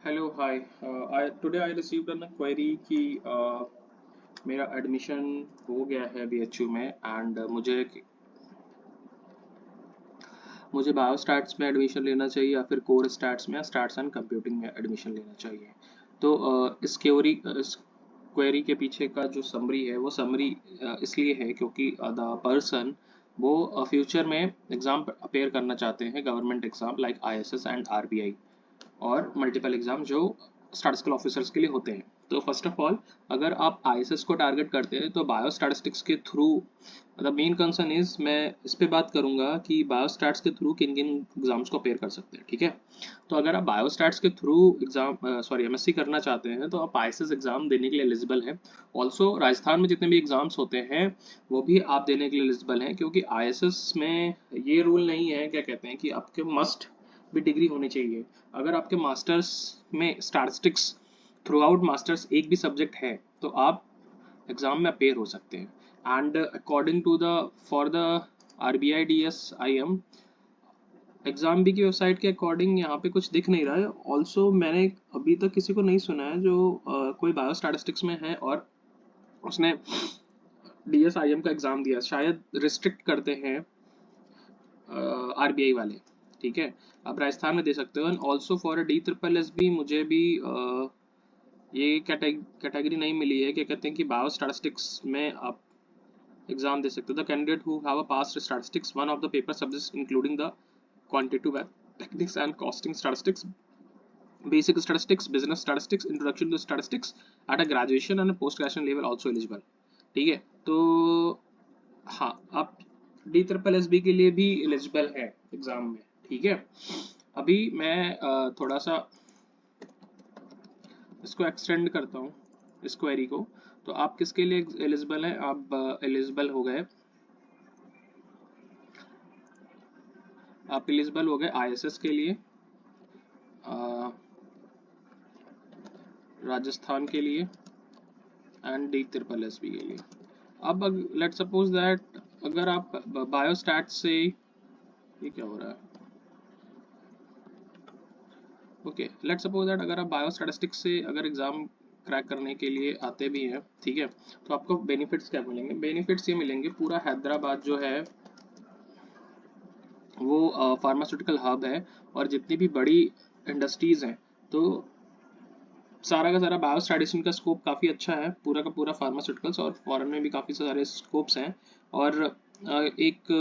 Hello hi. Today I received an query कि मेरा admission हो गया है बीएचयू में एंड मुझे बायोस्टैट्स में एडमिशन लेना चाहिए या फिर कोर स्टैट्स में या स्टैट्स एंड कंप्यूटिंग में एडमिशन लेना चाहिए। तो इस क्वेरी के पीछे का जो समरी है वो समरी इसलिए है क्योंकि द पर्सन वो फ्यूचर में एग्ज़ाम अपेयर करना चाहते हैं, government exam like ISS and RBI और मल्टीपल एग्जाम जो स्टैटिस्टिकल ऑफिसर्स के लिए होते हैं। तो फर्स्ट ऑफ ऑल, अगर आप आईएसएस को टारगेट करते हैं तो बायो स्टैटिस्टिक्स के through the main concern is, मैं इस पे बात करूंगा कि बायोस्टैट्स के थ्रू किन किन एग्जाम्स को अपेयर कर सकते हैं। ठीक है, तो अगर आप बायोस्टैट्स के थ्रू एमएससी करना चाहते हैं तो आप आईएसएस एग्जाम देने के लिए एलिजिबल हैं। ऑल्सो राजस्थान में जितने भी एग्जाम्स होते हैं वो भी आप देने के लिए एलिजिबल हैं, क्योंकि आईएसएस में ये रूल नहीं है, क्या कहते हैं कि आपके मस्ट भी डिग्री होनी चाहिए। अगर आपके मास्टर्स में स्टैटिस्टिक्स थ्रू आउट मास्टर्स एक भी सब्जेक्ट है तो आप एग्जाम में अपेयर हो सकते हैं। And according to the for the RBI DSIM exam B की वेबसाइट के अकॉर्डिंग यहाँ पे कुछ दिख नहीं रहा है। ऑल्सो मैंने अभी तक किसी को नहीं सुना है जो कोई बायो स्टैटिस्टिक्स में है और उसने डीएसआईएम का एग्जाम दिया। शायद रिस्ट्रिक्ट करते हैं आरबीआई वाले। ठीक है, आप राजस्थान में दे सकते हो। And also for D triple S भी मुझे भी ये कैटेगरी नहीं मिली है, क्या कहते हैं कि बायो स्टैटिस्टिक्स में आप एग्जाम दे सकते हो। The candidate who have a past statistics one of the paper subjects including the quantitative techniques and costing statistics, basic statistics, business statistics, introduction to statistics at a graduation and a post graduation level also eligible। ठीक है, तो हाँ, आप D triple S B के लिए भी eligible है exam में। ठीक है, अभी मैं थोड़ा सा इसको एक्सटेंड करता हूँ इस क्वेरी को। तो आप किसके लिए एलिजिबल हैं? आप एलिजिबल हो गए, आप एलिजिबल हो गए आईएसएस के लिए, राजस्थान के लिए and D triple S B के लिए। अब लेट सपोज दैट अगर आप बायोस्टैट से, ये क्या हो रहा है, ओके, लेट सपोज दैट अगर आप बायोस्टैटिस्टिक्स से अगर एग्जाम क्रैक करने के लिए आते भी हैं, ठीक है, तो आपको बेनिफिट्स क्या मिलेंगे? बेनिफिट्स ये मिलेंगे, पूरा हैदराबाद जो है वो फार्मास्यूटिकल हब है और जितनी भी बड़ी इंडस्ट्रीज हैं, तो सारा का सारा बायो स्टैटिस्टिक्स का स्कोप काफ़ी अच्छा है, पूरा का पूरा फार्मास्यूटिकल्स, और फॉरेन में भी काफ़ी सारे स्कोप्स हैं। और एक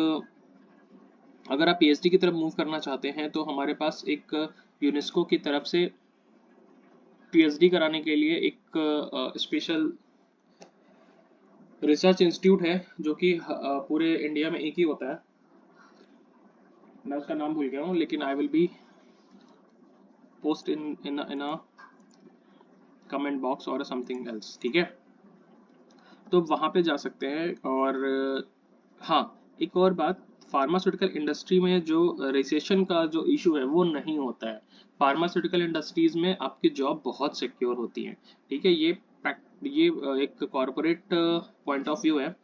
अगर आप पीएचडी की तरफ मूव करना चाहते हैं तो हमारे पास एक यूनेस्को की तरफ से पीएचडी कराने के लिए एक स्पेशल रिसर्च इंस्टीट्यूट है जो कि पूरे इंडिया में एक ही होता है। मैं उसका नाम भूल गया हूँ, लेकिन आई will B post in a comment box और समथिंग एल्स। ठीक है, तो वहाँ पे जा सकते हैं। और हाँ, एक और बात, फार्मास्यूटिकल इंडस्ट्री में जो रिसेशन का जो इशू है वो नहीं होता है। फार्मास्यूटिकल इंडस्ट्रीज में आपकी जॉब बहुत सिक्योर होती है। ठीक है, ये एक कॉरपोरेट पॉइंट ऑफ व्यू है।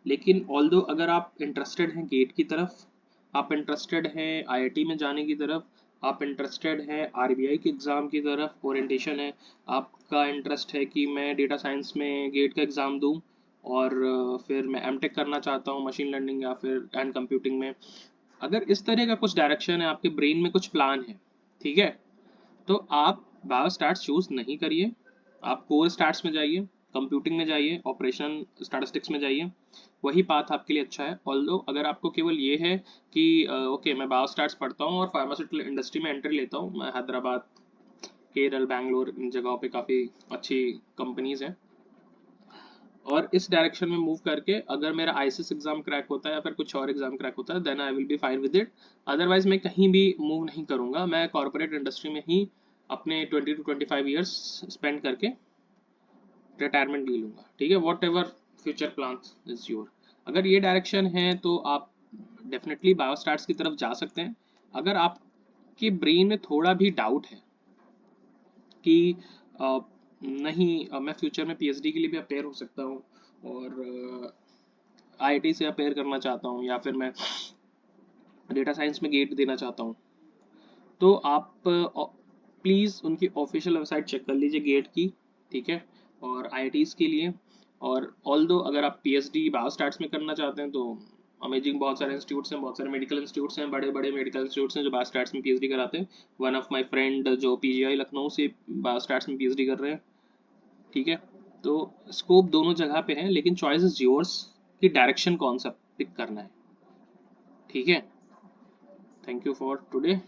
लेकिन ऑल्दो अगर आप इंटरेस्टेड हैं गेट की तरफ, आप इंटरेस्टेड हैं आईआईटी में जाने की तरफ, आप इंटरेस्टेड हैं आरबीआई के एग्ज़ाम की तरफ, ओरिएंटेशन है, आपका इंटरेस्ट है कि मैं डेटा साइंस में गेट का एग्ज़ाम दूं और फिर मैं एमटेक करना चाहता हूँ मशीन लर्निंग या फिर एंड कंप्यूटिंग में, अगर इस तरह का कुछ डायरेक्शन है, आपके ब्रेन में कुछ प्लान है, ठीक है, तो आप बायो स्टैट्स चूज नहीं करिए, आप कोर स्टैट्स में जाइए, कंप्यूटिंग में जाइए, ऑपरेशन स्टैटिस्टिक्स में जाइए, वही पाथ आपके लिए अच्छा है। ऑल्दो अगर आपको केवल ये है कि ओके मैं बायो स्टैट्स पढ़ता हूँ और फार्मास्यूटिकल इंडस्ट्री में एंट्री लेता हूँ, मैं हैदराबाद, केरल, बैंगलोर, इन जगहों पे काफ़ी अच्छी कंपनीज हैं, और इस डायरेक्शन में मूव करके अगर मेरा आईसीएस एग्जाम क्रैक होता है या फिर कुछ और एग्जाम क्रैक होता है, then I will be fine with it. Otherwise मैं कहीं भी मूव नहीं करूंगा, मैं कॉर्पोरेट इंडस्ट्री में ही अपने 20 to 25 ईयर्स स्पेंड करके रिटायरमेंट ले लूंगा। ठीक है, what ever future plan is your. अगर ये डायरेक्शन है तो आप डेफिनेटली बायोस्टैट्स की तरफ जा सकते हैं। अगर आपके ब्रेन में थोड़ा भी डाउट है कि नहीं, मैं फ्यूचर में पीएचडी के लिए भी अपेयर हो सकता हूँ और आईआईटी से अपेयर करना चाहता हूँ या फिर मैं डेटा साइंस में गेट देना चाहता हूँ, तो आप प्लीज़ उनकी ऑफिशियल वेबसाइट चेक कर लीजिए गेट की, ठीक है, और IITs के लिए। और ऑल्दो अगर आप PhD बायोस्टैट्स में करना चाहते हैं तो अमेजिंग, बहुत सारे इंस्टीट्यूट्स हैं, बहुत सारे मेडिकल इंस्टीट्यूट्स हैं, बड़े बड़े मेडिकल इंस्टीट्यूट्स हैं जो बायोस्टैट्स में PhD कराते हैं। वन ऑफ माई फ्रेंड जो PGI लखनऊ से बायोस्टैट्स में PhD कर रहे हैं, ठीक है। तो स्कोप दोनों जगह पे है, लेकिन चॉइस इज योर्स कि डायरेक्शन कौन सा पिक करना है, ठीक है। Thank you for today.